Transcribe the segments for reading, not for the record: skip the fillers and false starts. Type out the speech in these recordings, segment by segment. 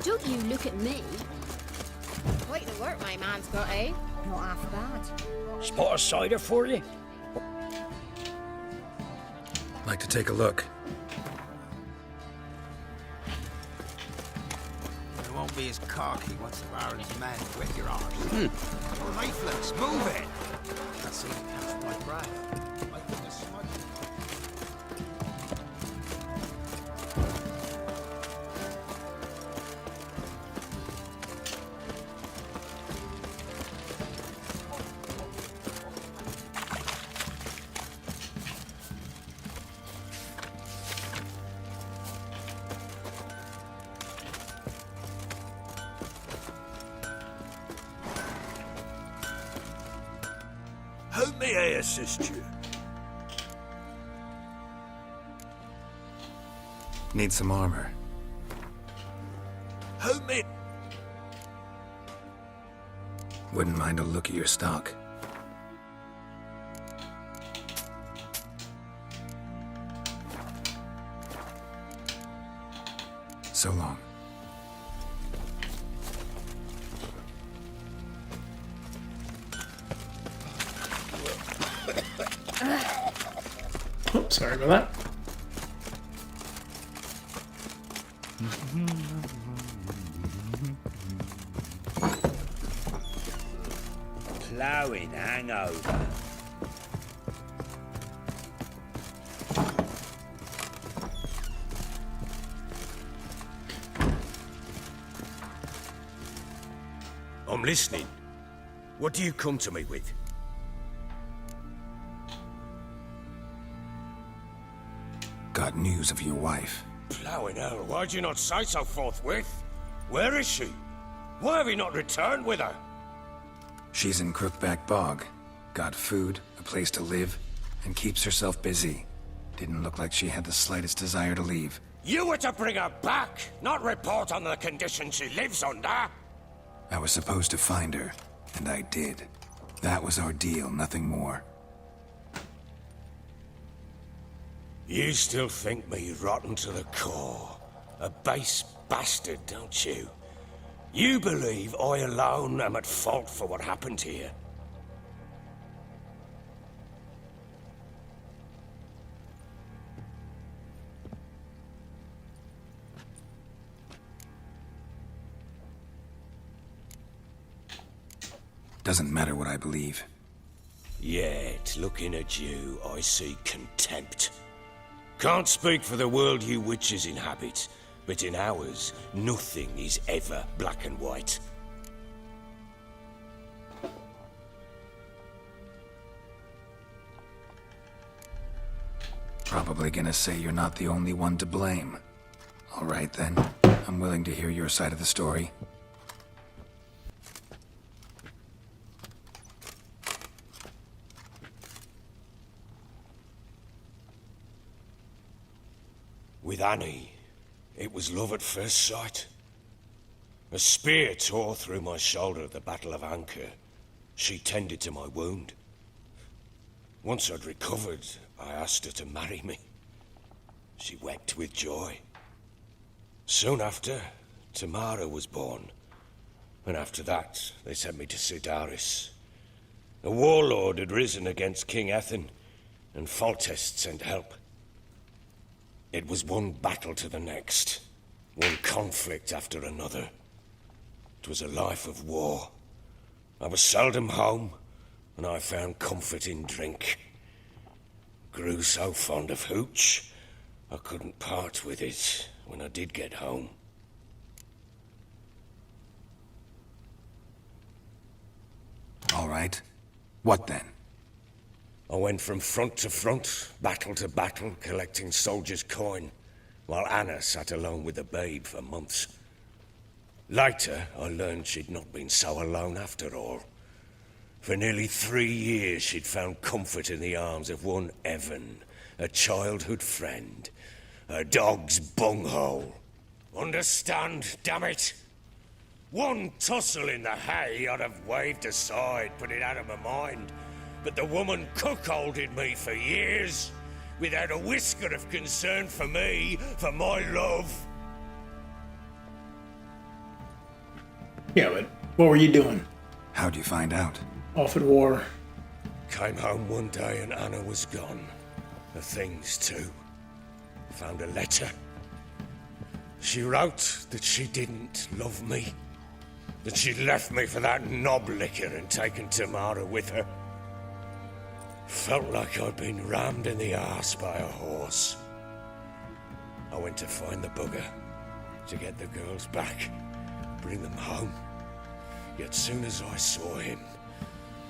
Don't you look at me. Quite the work my man's got, eh? Not half bad. Spot a cider for you? Like to take a look. It won't be as cocky once the Baron's men whip your arse. Lifeless, move it! That seems to catch my breath. I think the smoke... How may I assist you? Need some armor. How may... Wouldn't mind a look at your stock. So long. Oh, sorry about that. Ploughing hangover. I'm listening. What do you come to me with? Got news of your wife. Ploughing hell, why'd you not say so forthwith? Where is she? Why have you not returned with her? She's in Crookback Bog. Got food, a place to live, and keeps herself busy. Didn't look like she had the slightest desire to leave. You were to bring her back, not report on the conditions she lives under. I was supposed to find her, and I did. That was our deal, nothing more. You still think me rotten to the core. A base bastard, don't you? You believe I alone am at fault for what happened here. Doesn't matter what I believe. Yet, looking at you, I see contempt. Can't speak for the world you witches inhabit, but in ours, nothing is ever black and white. Probably gonna say you're not the only one to blame. All right then, I'm willing to hear your side of the story. With Annie, it was love at first sight. A spear tore through my shoulder at the Battle of Anchor. She tended to my wound. Once I'd recovered, I asked her to marry me. She wept with joy. Soon after, Tamara was born. And after that, they sent me to Sidaris. A warlord had risen against King Ethan, and Foltest sent help. It was one battle to the next, one conflict after another. It was a life of war. I was seldom home, and I found comfort in drink. Grew so fond of hooch, I couldn't part with it when I did get home. All right. What then? I went from front to front, battle to battle, collecting soldiers' coin, while Anna sat alone with the babe for months. Later, I learned she'd not been so alone after all. For nearly 3 years, she'd found comfort in the arms of one Evan, a childhood friend, a dog's bunghole. Understand, damn it? One tussle in the hay I'd have waved aside, put it out of my mind. But the woman cuckolded me for years, without a whisker of concern for me, for my love. Yeah, but what were you doing? How'd you find out? Off at war. Came home one day and Anna was gone. The things too. Found a letter. She wrote that she didn't love me. That she'd left me for that knob licker and taken Tamara with her. Felt like I'd been rammed in the arse by a horse. I went to find the bugger, to get the girls back, bring them home. Yet soon as I saw him,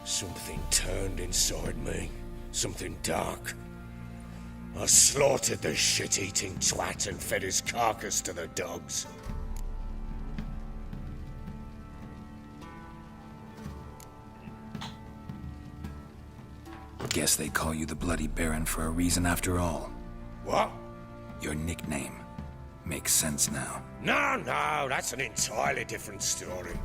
something turned inside me, something dark. I slaughtered the shit-eating twat and fed his carcass to the dogs. Guess they call you the Bloody Baron for a reason after all. What? Your nickname. Makes sense now. No, that's an entirely different story.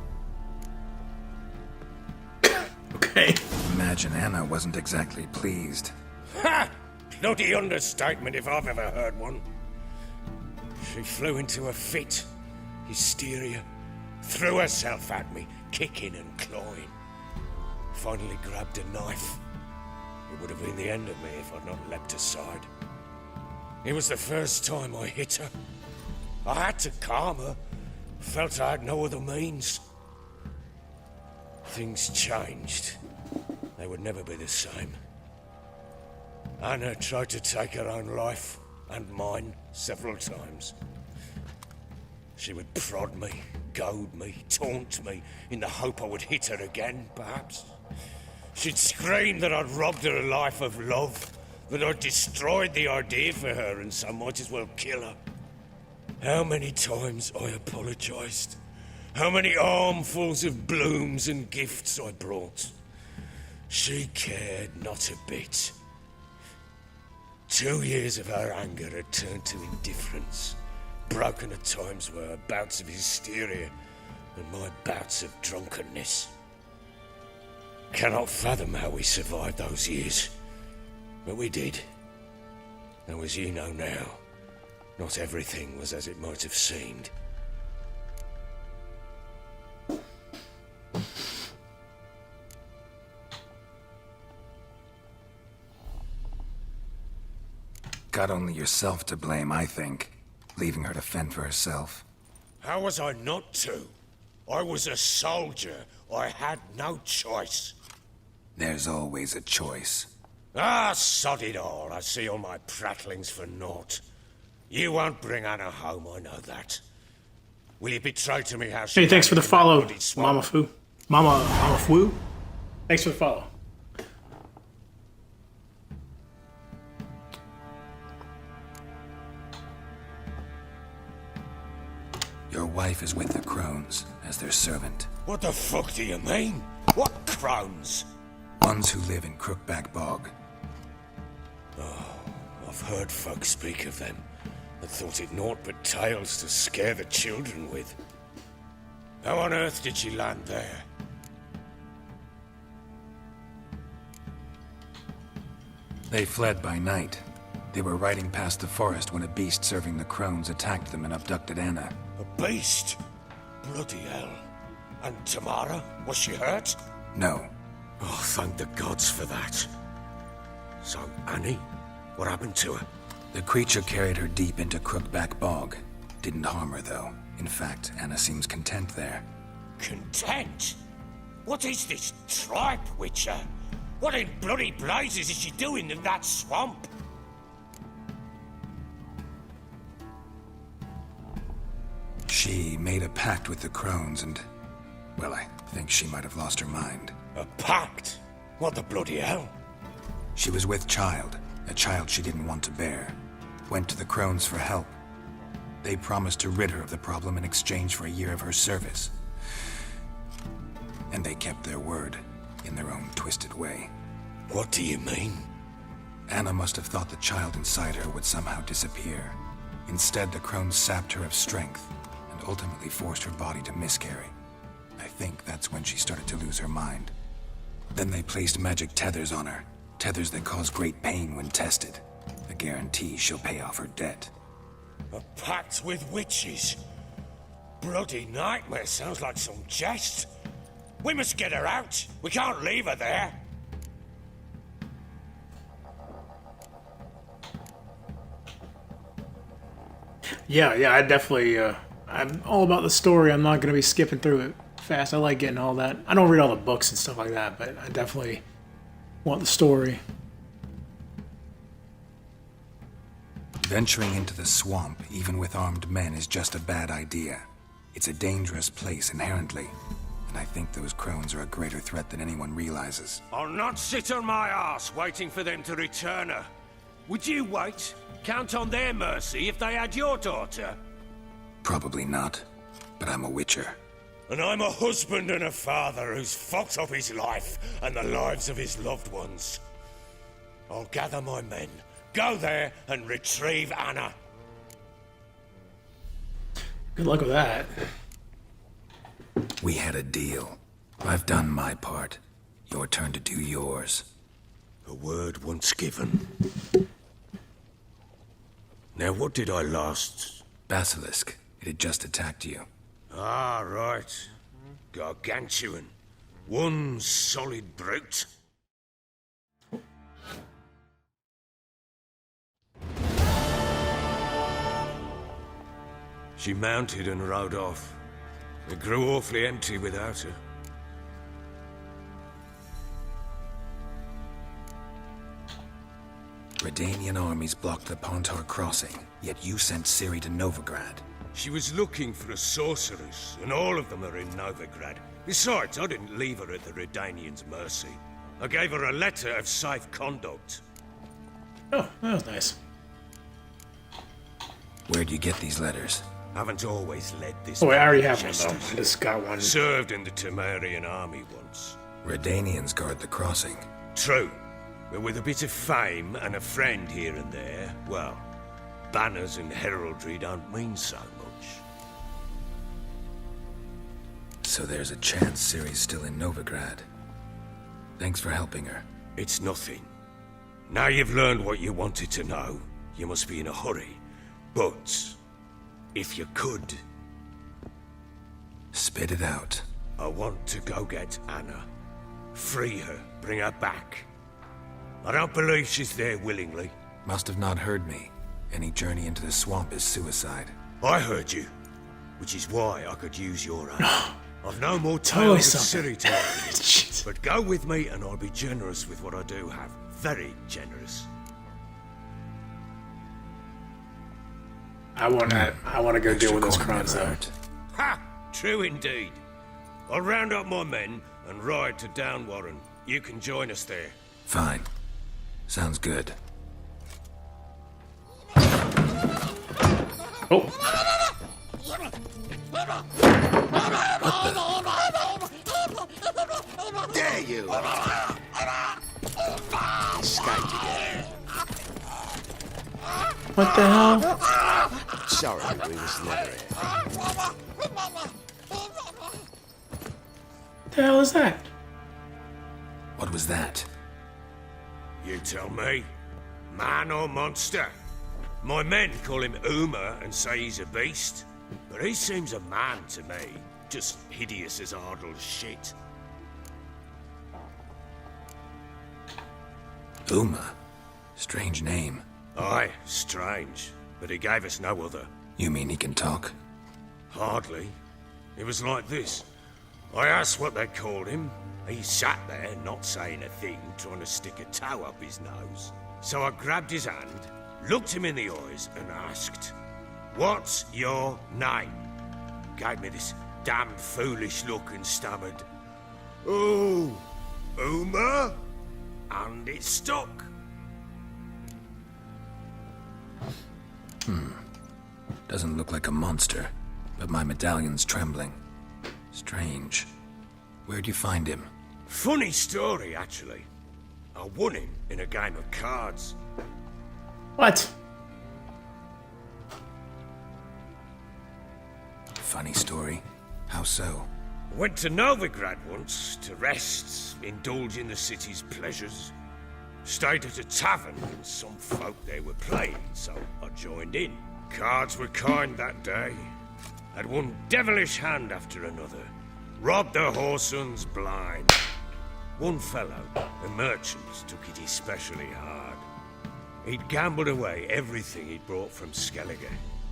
Okay. Imagine Anna wasn't exactly pleased. Ha! Bloody understatement if I've ever heard one. She flew into a fit, hysteria, threw herself at me, kicking and clawing. Finally grabbed a knife. It would have been the end of me if I'd not leapt aside. It was the first time I hit her. I had to calm her. Felt I had no other means. Things changed. They would never be the same. Anna tried to take her own life, and mine, several times. She would prod me, goad me, taunt me, in the hope I would hit her again, perhaps. She'd scream that I'd robbed her life of love, that I'd destroyed the idea for her and so might as well kill her. How many times I apologized. How many armfuls of blooms and gifts I brought. She cared not a bit. 2 years of her anger had turned to indifference, broken at times by her bouts of hysteria and my bouts of drunkenness. Cannot fathom how we survived those years, but we did. Though as you know now, not everything was as it might have seemed. Got only yourself to blame, I think. Leaving her to fend for herself. How was I not to? I was a soldier. I had no choice. There's always a choice. Ah, sod it all. I see all my prattlings for naught. You won't bring Anna home, I know that. Will you betray to me how she... Hey, thanks for the follow, bloody swamp? Mama Fu. Mama Fu? Thanks for the follow. Your wife is with the Crones, as their servant. What the fuck do you mean? What crones? Ones who live in Crookback Bog. I've heard folk speak of them, and thought it naught but tales to scare the children with. How on earth did she land there? They fled by night. They were riding past the forest when a beast serving the Crones attacked them and abducted Anna. A beast? Bloody hell. And Tamara? Was she hurt? No. Oh, thank the gods for that. So, Annie? What happened to her? The creature carried her deep into Crookback Bog. Didn't harm her, though. In fact, Anna seems content there. Content? What is this tripe, Witcher? What in bloody blazes is she doing in that swamp? She made a pact with the Crones and... well, I think she might have lost her mind. A pact? What the bloody hell? She was with child, a child she didn't want to bear. Went to the Crones for help. They promised to rid her of the problem in exchange for a year of her service. And they kept their word, in their own twisted way. What do you mean? Anna must have thought the child inside her would somehow disappear. Instead, the Crones sapped her of strength, and ultimately forced her body to miscarry. I think that's when she started to lose her mind. Then they placed magic tethers on her, tethers that cause great pain when tested. A guarantee she'll pay off her debt. A pact with witches? bloody nightmare sounds like some jest. We must get her out. We can't leave her there. Yeah, I definitely, I'm all about the story. I'm not going to be skipping through it fast. I like getting all that. I don't read all the books and stuff like that, but I definitely want the story. Venturing into the swamp, even with armed men, is just a bad idea. It's a dangerous place inherently, and I think those crones are a greater threat than anyone realizes. I'll not sit on my ass waiting for them to return her. Would you wait? Count on their mercy if they had your daughter? Probably not, but I'm a witcher. And I'm a husband and a father who's fucked up his life and the lives of his loved ones. I'll gather my men, go there and retrieve Anna. Good luck with that. We had a deal. I've done my part. Your turn to do yours. A word once given. Now what did I last... Basilisk. It had just attacked you. Ah, right. Gargantuan. One solid brute. She mounted and rode off. It grew awfully empty without her. Redanian armies blocked the Pontar crossing, yet you sent Ciri to Novigrad. She was looking for a sorceress, and all of them are in Novigrad. Besides, I didn't leave her at the Redanians' mercy. I gave her a letter of safe conduct. Oh, that was nice. Where'd you get these letters? Haven't always led this... Oh, wait, I already have one, Chester. though. I just got one. Served in the Temerian army once. Redanians guard the crossing. True. But with a bit of fame and a friend here and there, well, banners and heraldry don't mean so much. So there's a chance Ciri's still in Novigrad. Thanks for helping her. It's nothing. Now you've learned what you wanted to know, you must be in a hurry. But, if you could... Spit it out. I want to go get Anna. Free her, bring her back. I don't believe she's there willingly. Must have not heard me. Any journey into the swamp is suicide. I heard you, which is why I could use your aid. I've no more Tell me tales of something. Ciri to tell you. Jeez. But go with me and I'll be generous with what I do have. Very generous. I want to go deal with those coin crimes, never though. hurt. Ha! True indeed. I'll round up my men and ride to Downwarren. You can join us there. Fine. Sounds good. Oh, Dare you! Escaped again. what the hell? Sorry, we was never here. What the hell is that? What was that? You tell me. Man or monster? My men call him Uma and say he's a beast. But he seems a man to me. Just hideous as Ardle's shit. Uma. Strange name. Aye, strange. But he gave us no other. You mean he can talk? Hardly. It was like this. I asked what they called him. He sat there, not saying a thing, trying to stick a toe up his nose. So I grabbed his hand, looked him in the eyes, and asked, "What's your name?" Gave me this damn foolish look and stammered, "Oh, Uma?" And it stuck. Doesn't look like a monster, but my medallion's trembling. Strange. Where'd you find him? Funny story, actually. I won him in a game of cards. What? Funny story. How so? Went to Novigrad once to rest, indulge in the city's pleasures. Stayed at a tavern and some folk there were playing, so I joined in. Cards were kind that day. had one devilish hand after another, robbed the whoresons blind. One fellow, a merchant, took it especially hard. He'd gambled away everything he'd brought from Skellige.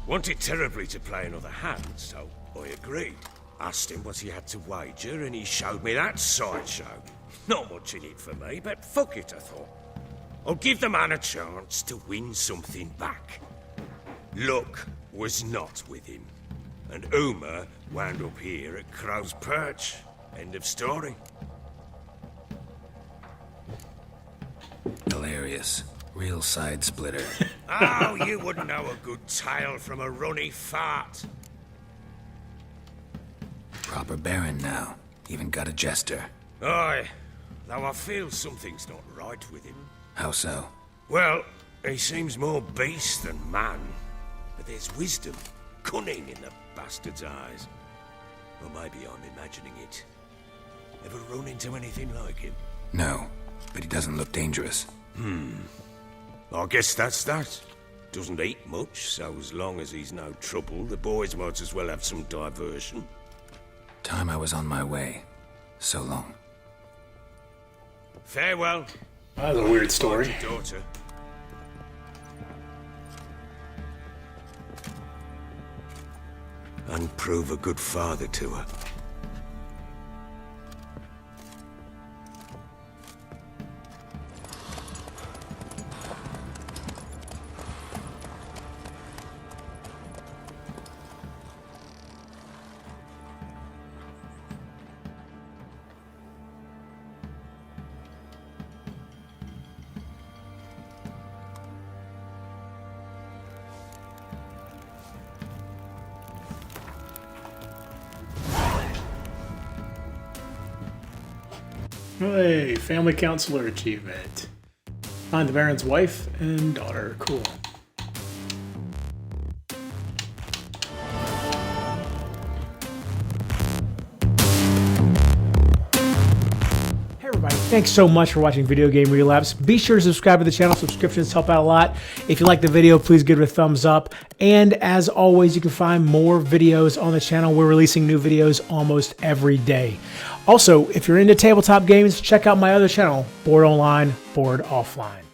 Wanted terribly to play another hand, so I agreed. Asked him what he had to wager, and he showed me that sideshow. Not much in it for me, but fuck it, I thought. I'll give the man a chance to win something back. Luck was not with him, and Uma wound up here at Crow's Perch. End of story. Hilarious. Real side splitter. Oh, you wouldn't know a good tale from a runny fart. Proper baron now. Even got a jester. Aye, though I feel something's not right with him. How so? Well, he seems more beast than man. But there's wisdom, cunning in the bastard's eyes. Or maybe I'm imagining it. Ever run into anything like him? No, but he doesn't look dangerous. I guess that's that. Doesn't eat much, so as long as he's no trouble, the boys might as well have some diversion. Time I was on my way. So long. Farewell. That was a weird story. Your daughter. And prove a good father to her. Hey, family counselor achievement. Find the Baron's wife and daughter. Cool. Hey everybody, thanks so much for watching Video Game Relapse. Be sure to subscribe to the channel. Subscriptions help out a lot. If you like the video, please give it a thumbs up. And as always, you can find more videos on the channel. We're releasing new videos almost every day. Also, if you're into tabletop games, check out my other channel, Board Online, Board Offline.